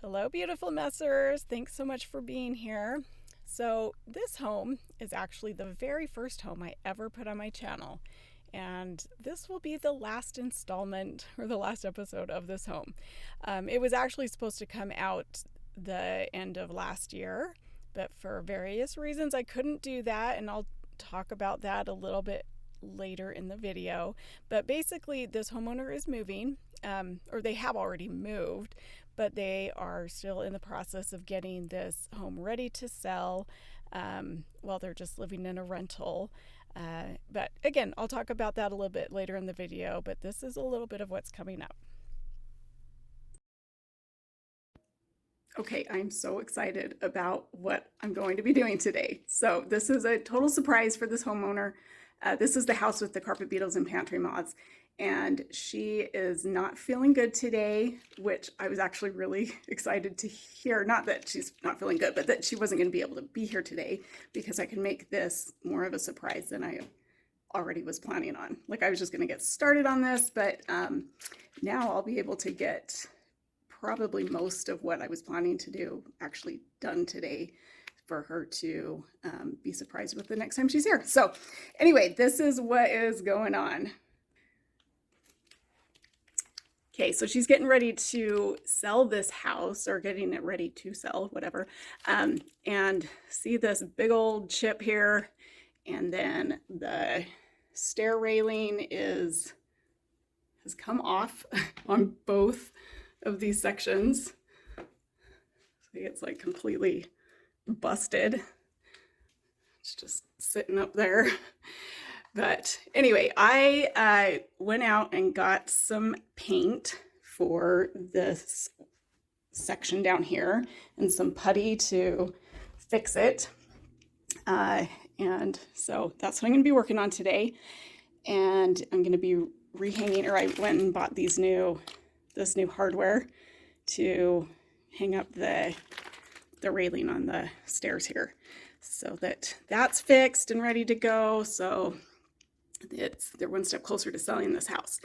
Hello, beautiful messers. Thanks so much for being here. So this home is actually the very first home I ever put on my channel. And this will be the last installment or the last episode of this home. It was actually supposed to come out the end of last year, but for various reasons I couldn't do that, and I'll talk about that a little bit later in the video. But basically this homeowner is moving, or they have already moved, but they are still in the process of getting this home ready to sell while they're just living in a rental. But again, I'll talk about that a little bit later in the video, but this is a little bit of what's coming up. Okay, I'm so excited about what I'm going to be doing today. So this is a total surprise for this homeowner. This is the house with the carpet beetles and pantry moths, and she is not feeling good today, which I was actually really excited to hear. Not that she's not feeling good, but that she wasn't going to be able to be here today, because I can make this more of a surprise than I already was planning on. Like, I was just going to get started on this, but now I'll be able to get probably most of what I was planning to do actually done today, for her to be surprised with the next time she's here. So anyway, this is what is going on. Okay, so she's getting ready to sell this house, or getting it ready to sell, whatever. And see this big old chip here, and then the stair railing has come off on both of these sections. See, it's like completely busted. It's just sitting up there. But anyway, I went out and got some paint for this section down here and some putty to fix it. And so that's what I'm going to be working on today. And I'm going to be rehanging, or I went and bought this new hardware to hang up the railing on the stairs here, so that's fixed and ready to go. So they're one step closer to selling this house.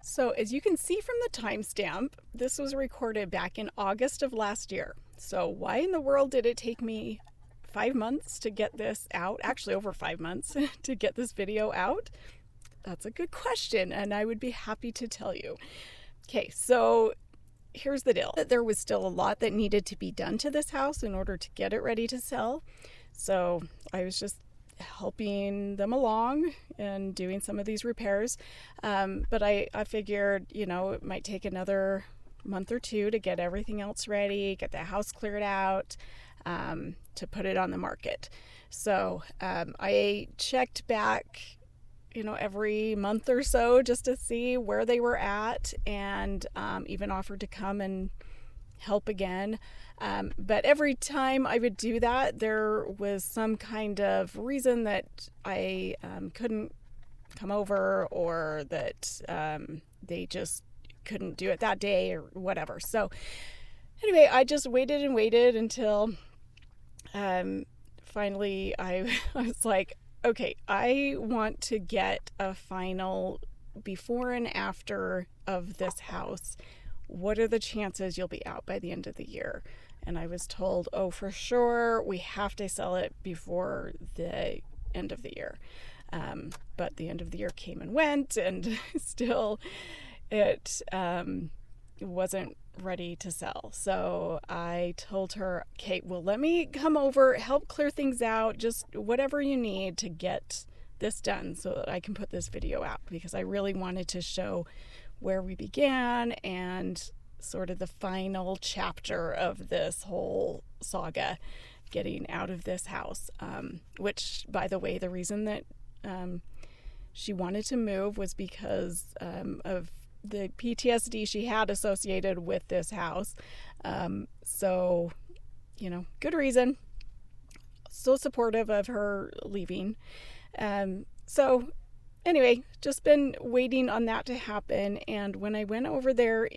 So as you can see from the timestamp, this was recorded back in August of last year. So why in the world did it take me 5 months to get this out? Actually, over 5 months to get this video out? That's a good question, and I would be happy to tell you. Okay, so here's the deal. There was still a lot that needed to be done to this house in order to get it ready to sell. So I was just helping them along and doing some of these repairs. But I figured, it might take another month or two to get everything else ready, get the house cleared out, to put it on the market. So I checked back every month or so just to see where they were at, and even offered to come and help again. But every time I would do that, there was some kind of reason that I couldn't come over, or that they just couldn't do it that day or whatever. So anyway, I just waited and waited until finally I was like, okay, I want to get a final before and after of this house. What are the chances you'll be out by the end of the year? And I was told, oh, for sure, we have to sell it before the end of the year. But the end of the year came and went, and still it wasn't ready to sell. So I told her, okay, well, let me come over, help clear things out, just whatever you need to get this done so that I can put this video out, because I really wanted to show where we began and sort of the final chapter of this whole saga, getting out of this house, which, by the way, the reason that she wanted to move was because of the PTSD she had associated with this house. So, good reason. So supportive of her leaving. So anyway, just been waiting on that to happen. And when I went over there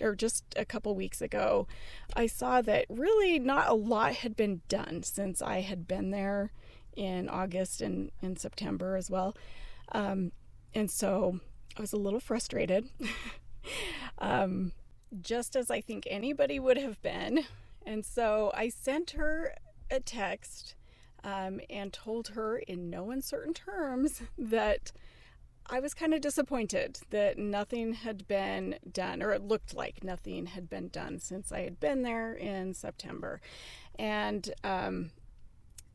or just a couple weeks ago, I saw that really not a lot had been done since I had been there in August and in September as well. And so I was a little frustrated. just as I think anybody would have been. And so I sent her a text and told her in no uncertain terms that I was kind of disappointed that nothing had been done, or it looked like nothing had been done since I had been there in September. And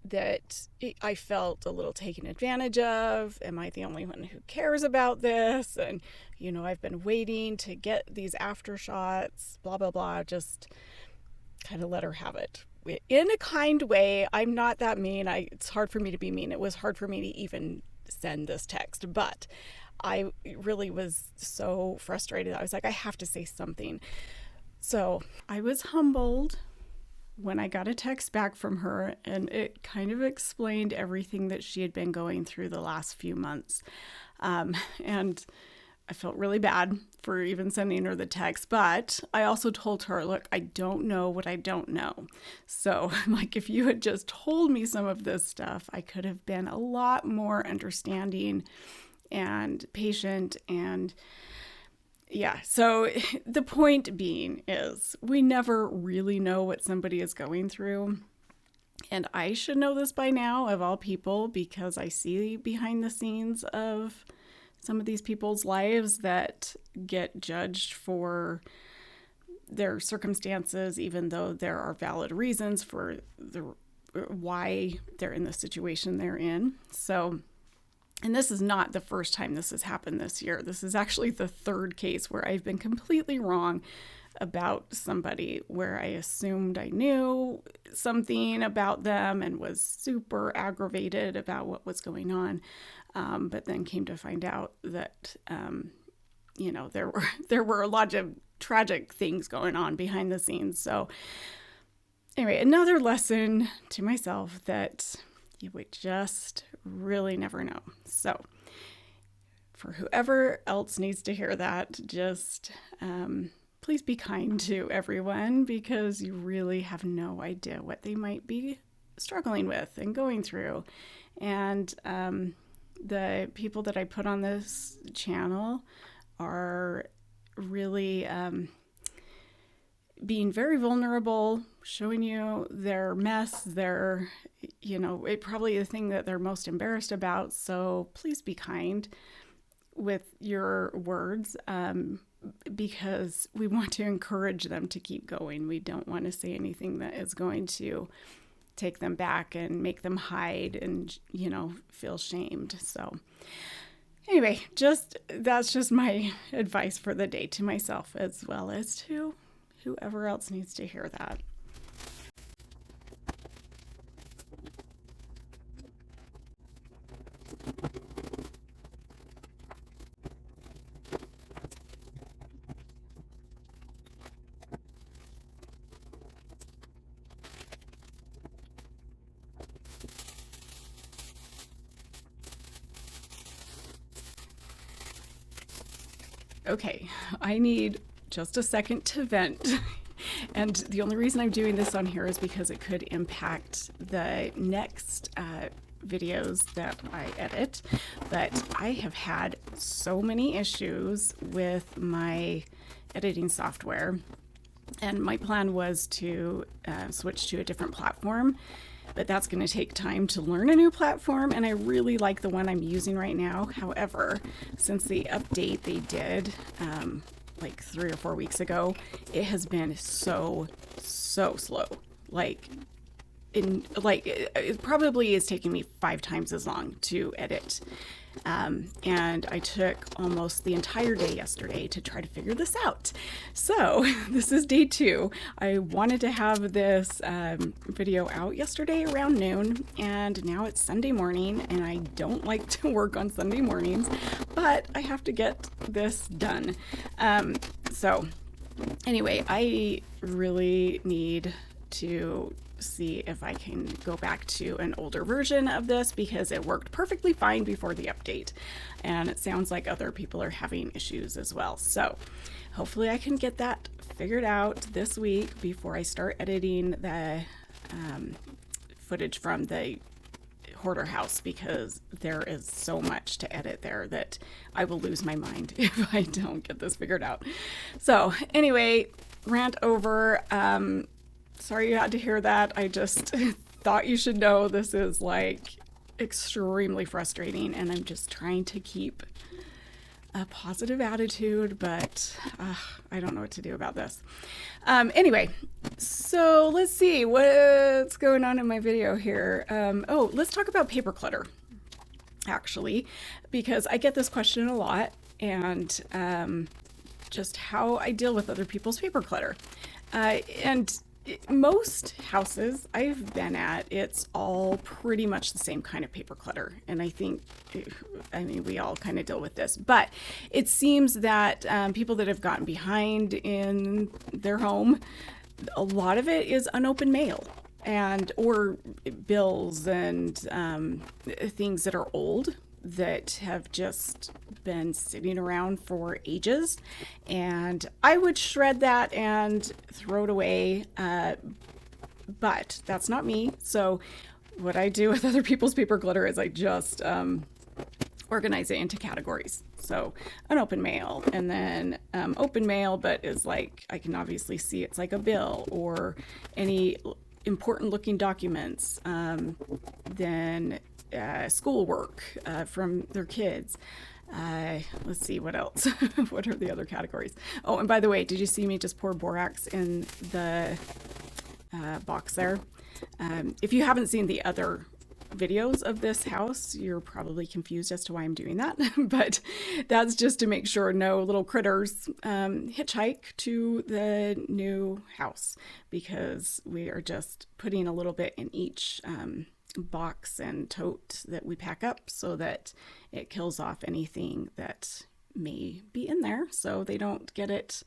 that I felt a little taken advantage of. Am I the only one who cares about this? And, you know, I've been waiting to get these aftershocks, blah, blah, blah. Just kind of let her have it. In a kind way. I'm not that mean. It's hard for me to be mean. It was hard for me to even send this text, but I really was so frustrated. I was like, I have to say something. So I was humbled when I got a text back from her, and it kind of explained everything that she had been going through the last few months. And I felt really bad for even sending her the text, but I also told her, look, I don't know what I don't know. So like, if you had just told me some of this stuff, I could have been a lot more understanding and patient. And yeah, so the point being is we never really know what somebody is going through. And I should know this by now, of all people, because I see behind the scenes of some of these people's lives that get judged for their circumstances, even though there are valid reasons for why they're in the situation they're in. So, and this is not the first time this has happened this year. This is actually the third case where I've been completely wrong about somebody, where I assumed I knew something about them and was super aggravated about what was going on. But then came to find out that, you know, there were a lot of tragic things going on behind the scenes. So anyway, another lesson to myself that you would just really never know. So for whoever else needs to hear that, just please be kind to everyone, because you really have no idea what they might be struggling with and going through. And the people that I put on this channel are really being very vulnerable, showing you their mess, their, you know, probably the thing that they're most embarrassed about. So please be kind with your words, because we want to encourage them to keep going. We don't want to say anything that is going to take them back and make them hide and, you know, feel shamed. So anyway, that's just my advice for the day to myself, as well as to whoever else needs to hear that. Okay, I need just a second to vent. And the only reason I'm doing this on here is because it could impact the next videos that I edit. But I have had so many issues with my editing software, and my plan was to switch to a different platform. But that's going to take time to learn a new platform, and I really like the one I'm using right now. However, since the update they did like 3 or 4 weeks ago, it has been so slow. It probably is taking me 5 times as long to edit. And I took almost the entire day yesterday to try to figure this out. So this is day 2. I wanted to have this video out yesterday around noon, and now it's Sunday morning, and I don't like to work on Sunday mornings, but I have to get this done. So anyway, I really need to see if I can go back to an older version of this, because it worked perfectly fine before the update, and it sounds like other people are having issues as well. So hopefully I can get that figured out this week before I start editing the footage from the hoarder house because there is so much to edit there that I will lose my mind if I don't get this figured out. So anyway, rant over. Sorry you had to hear that. I just thought you should know this is like extremely frustrating, and I'm just trying to keep a positive attitude, but I don't know what to do about this. Anyway, so let's see what's going on in my video here. Oh, let's talk about paper clutter, actually, because I get this question a lot, and just how I deal with other people's paper clutter. And most houses I've been at, it's all pretty much the same kind of paper clutter. And I mean, we all kind of deal with this, but it seems that people that have gotten behind in their home, a lot of it is unopened mail or bills and things that are old that have just been sitting around for ages, and I would shred that and throw it away, but that's not me. So what I do with other people's paper clutter is I just organize it into categories. So unopened mail, and then open mail, but is like, I can obviously see it's like a bill or any important looking documents, then schoolwork from their kids. Let's see what else. What are the other categories? Oh, and by the way, did you see me just pour borax in the box there? If you haven't seen the other videos of this house, you're probably confused as to why I'm doing that, but that's just to make sure no little critters hitchhike to the new house, because we are just putting a little bit in each box and tote that we pack up so that it kills off anything that may be in there so they don't get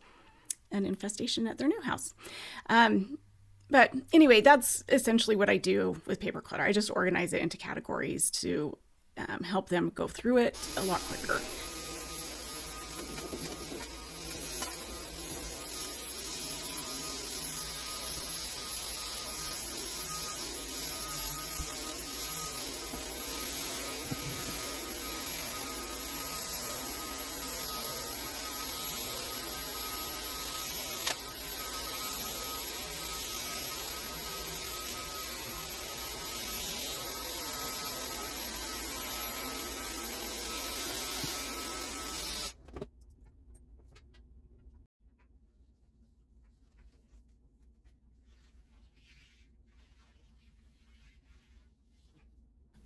an infestation at their new house. But anyway, that's essentially what I do with paper clutter. I just organize it into categories to help them go through it a lot quicker.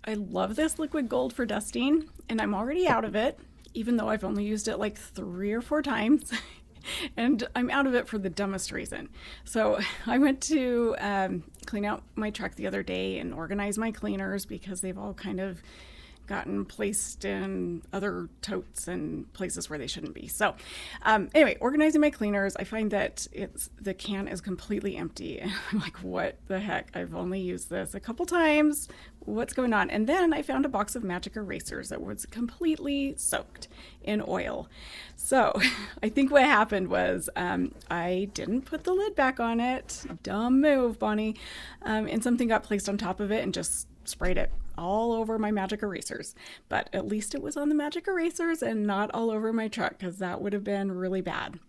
I love this liquid gold for dusting, and I'm already out of it, even though I've only used it like 3 or 4 times. And I'm out of it for the dumbest reason. So I went to clean out my truck the other day and organize my cleaners because they've all kind of gotten placed in other totes and places where they shouldn't be. So anyway, organizing my cleaners, I find that the can is completely empty. And I'm like, what the heck? I've only used this a couple times. What's going on? And then I found a box of magic erasers that was completely soaked in oil. So I think what happened was I didn't put the lid back on it. Dumb move, Bonnie. And something got placed on top of it and just sprayed it all over my magic erasers. But at least it was on the magic erasers and not all over my truck, because that would have been really bad.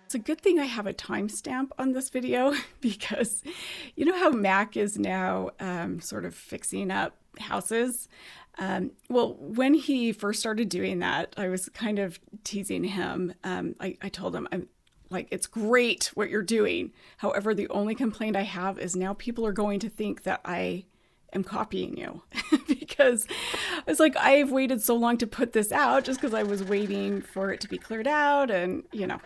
It's a good thing I have a timestamp on this video, because you know how Mac is now sort of fixing up houses? Well, when he first started doing that, I was kind of teasing him. I told him, I'm like, it's great what you're doing. However, the only complaint I have is now people are going to think that I am copying you because it's like, I've waited so long to put this out just because I was waiting for it to be cleared out. And, you know,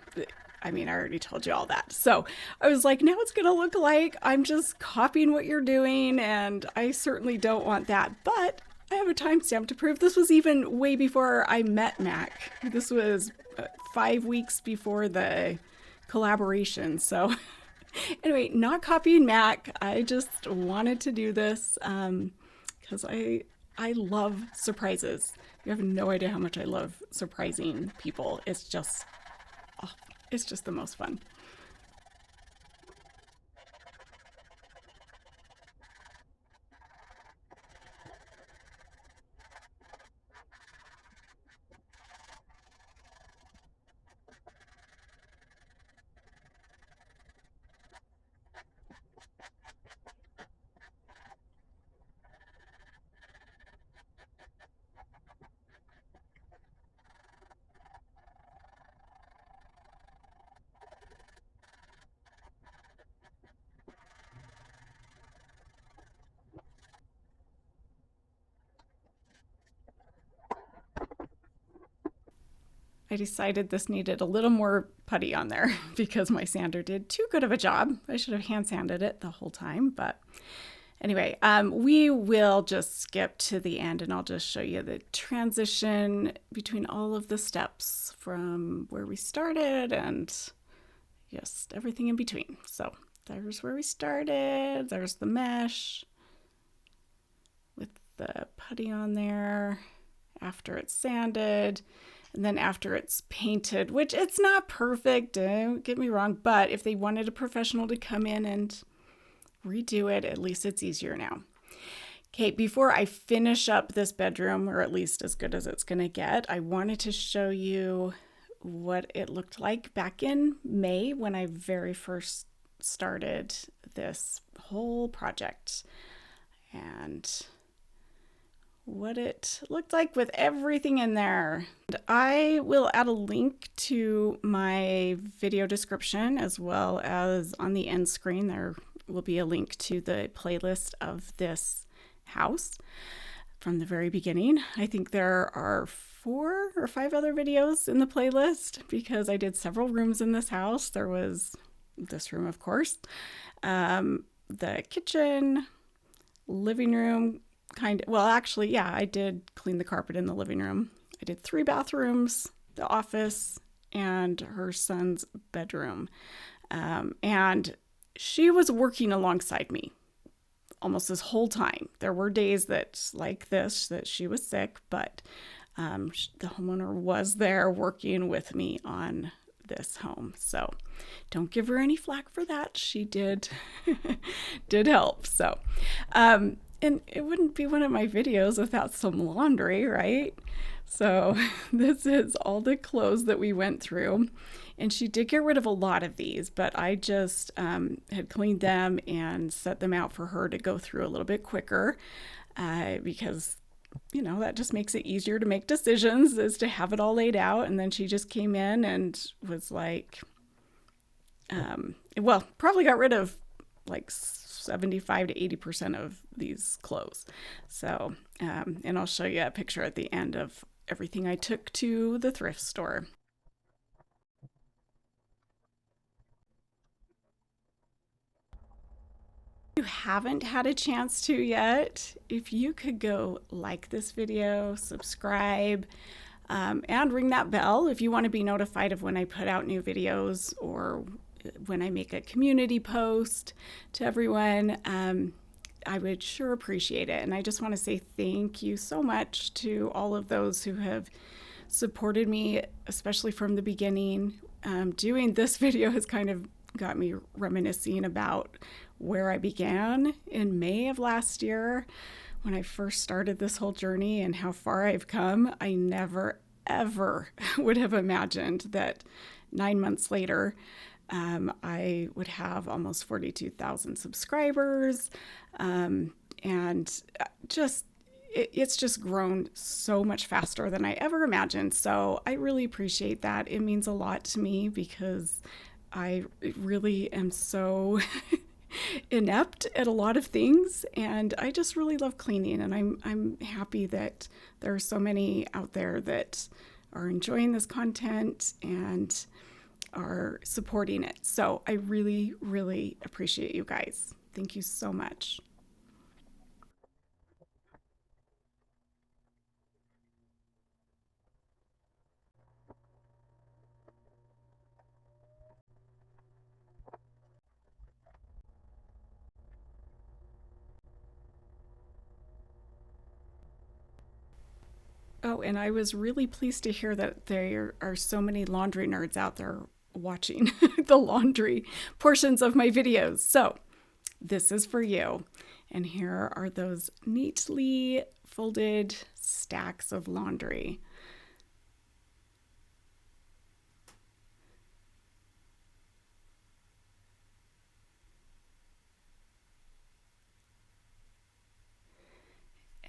I mean, I already told you all that. So I was like, now it's going to look like I'm just copying what you're doing. And I certainly don't want that. But I have a timestamp to prove this was even way before I met Mac. This was 5 weeks before the collaboration. So anyway, not copying Mac. I just wanted to do this because I love surprises. You have no idea how much I love surprising people. It's just the most fun. I decided this needed a little more putty on there because my sander did too good of a job. I should have hand sanded it the whole time, but anyway, we will just skip to the end and I'll just show you the transition between all of the steps from where we started and just everything in between. So there's where we started. There's the mesh with the putty on there after it's sanded. And then after it's painted, which it's not perfect, don't get me wrong, but if they wanted a professional to come in and redo it, at least it's easier now. Okay, before I finish up this bedroom, or at least as good as it's gonna get, I wanted to show you what it looked like back in May when I very first started this whole project. And what it looked like with everything in there. I will add a link to my video description as well as on the end screen. There will be a link to the playlist of this house from the very beginning. I think there are 4 or 5 other videos in the playlist because I did several rooms in this house. There was this room, of course, the kitchen, living room, well, actually, yeah, I did clean the carpet in the living room. I did 3 bathrooms, the office, and her son's bedroom. And she was working alongside me almost this whole time. There were days that, like this, that she was sick, but the homeowner was there working with me on this home. So don't give her any flack for that. She did help. So, and it wouldn't be one of my videos without some laundry, right? So this is all the clothes that we went through. And she did get rid of a lot of these, but I just had cleaned them and set them out for her to go through a little bit quicker because, you know, that just makes it easier to make decisions, is to have it all laid out. And then she just came in and was like, well, probably got rid of like 75 to 80% of these clothes. So, and I'll show you a picture at the end of everything I took to the thrift store. If you haven't had a chance to yet, if you could go like this video, subscribe, and ring that bell if you want to be notified of when I put out new videos or when I make a community post to everyone, I would sure appreciate it. And I just want to say thank you so much to all of those who have supported me, especially from the beginning. Doing this video has kind of got me reminiscing about where I began in May of last year when I first started this whole journey and how far I've come. I never, ever would have imagined that 9 months later, I would have almost 42,000 subscribers, and it's just grown so much faster than I ever imagined. So I really appreciate that. It means a lot to me because I really am so inept at a lot of things, and I just really love cleaning, and I'm happy that there are so many out there that are enjoying this content and are supporting it. So I really, really appreciate you guys. Thank you so much. Oh, and I was really pleased to hear that there are so many laundry nerds out there watching the laundry portions of my videos. So this is for you. And here are those neatly folded stacks of laundry.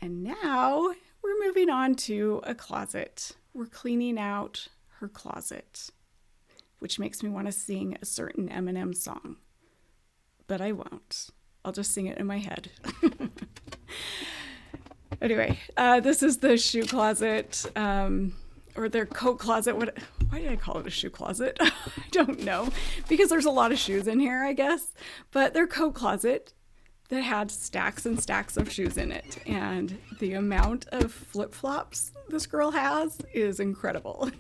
And now we're moving on to a closet. We're cleaning out her closet, which makes me want to sing a certain Eminem song, but I won't. I'll just sing it in my head. Anyway, this is the shoe closet. or their coat closet. Why did I call it a shoe closet? I don't know, because there's a lot of shoes in here, I guess. But their coat closet that had stacks and stacks of shoes in it. And the amount of flip-flops this girl has is incredible.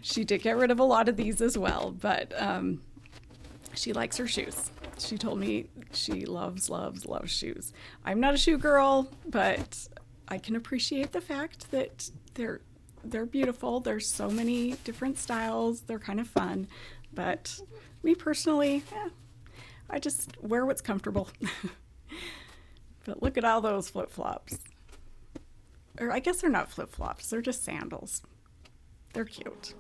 She did get rid of a lot of these as well, but she likes her shoes. She told me she loves shoes. I'm not a shoe girl, but I can appreciate the fact that they're beautiful. There's so many different styles. They're kind of fun. But me personally, I just wear what's comfortable. But look at all those flip-flops. Or I guess they're not flip-flops. They're just sandals. They're cute.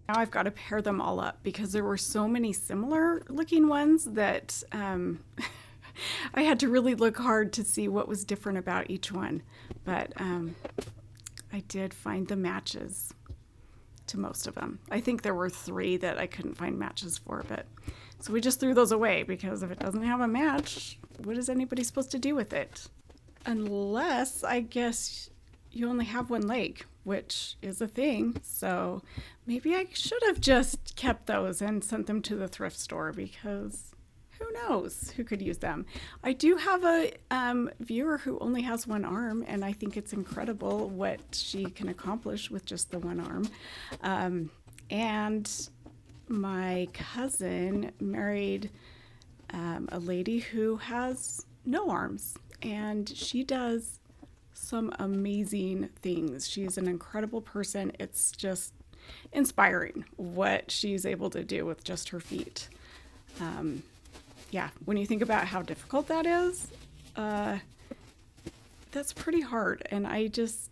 Now I've got to pair them all up because there were so many similar looking ones that I had to really look hard to see what was different about each one. But I did find the matches to most of them. I think there were 3 that I couldn't find matches for, but so we just threw those away because if it doesn't have a match, what is anybody supposed to do with it? Unless, I guess, you only have one leg, which is a thing. So maybe I should have just kept those and sent them to the thrift store because who knows who could use them. I do have a viewer who only has one arm, and I think it's incredible what she can accomplish with just the one arm. And my cousin married a lady who has no arms, and she does some amazing things. She's an incredible person. It's just inspiring what she's able to do with just her feet. Yeah, when you think about how difficult that is, that's pretty hard. And I just,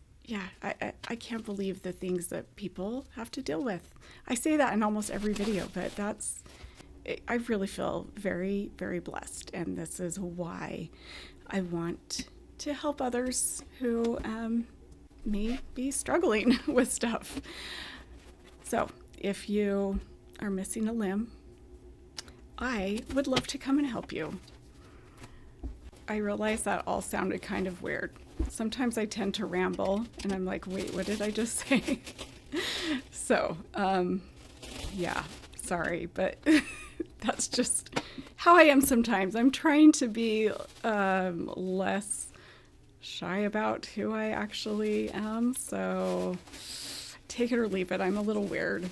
I can't believe the things that people have to deal with. I say that in almost every video, but I really feel very, very blessed. And this is why I want to help others who may be struggling with stuff. So if you are missing a limb, I would love to come and help you. I realize that all sounded kind of weird. Sometimes I tend to ramble and I'm like, wait, what did I just say? So, yeah, sorry, but that's just how I am sometimes. I'm trying to be less shy about who I actually am, so take it or leave it. I'm a little weird.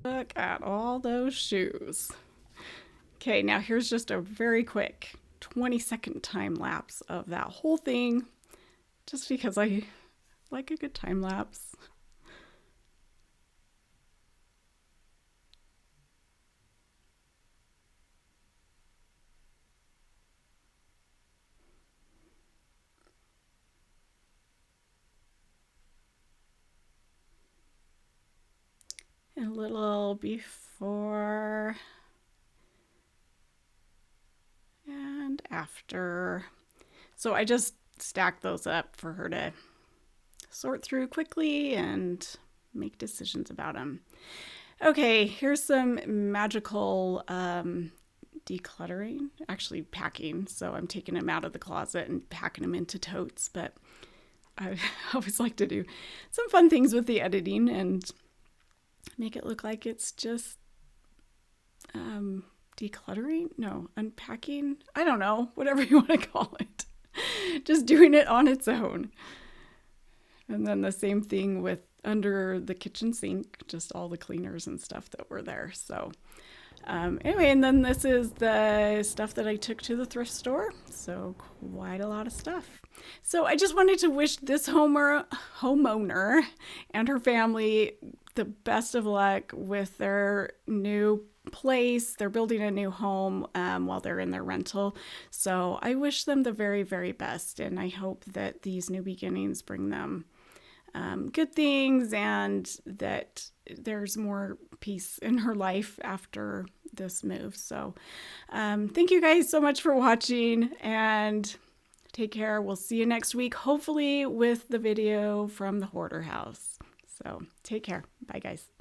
Look at all those shoes. Okay, now here's just a very quick 20-second time lapse of that whole thing, just because I like a good time lapse. A little before and after. So I just stacked those up for her to sort through quickly and make decisions about them. Okay, here's some magical decluttering, actually packing. So I'm taking them out of the closet and packing them into totes, but I always like to do some fun things with the editing, and make it look like it's just decluttering, no, unpacking, I don't know, whatever you want to call it. Just doing it on its own. And then the same thing with under the kitchen sink, just all the cleaners and stuff that were there. So anyway, and then this is the stuff that I took to the thrift store. So quite a lot of stuff. So I just wanted to wish this homeowner and her family the best of luck with their new place. They're building a new home while they're in their rental. So I wish them the very, very best. And I hope that these new beginnings bring them good things and that there's more peace in her life after this move. So thank you guys so much for watching and take care. We'll see you next week, hopefully with the video from the hoarder house. So take care. Bye guys.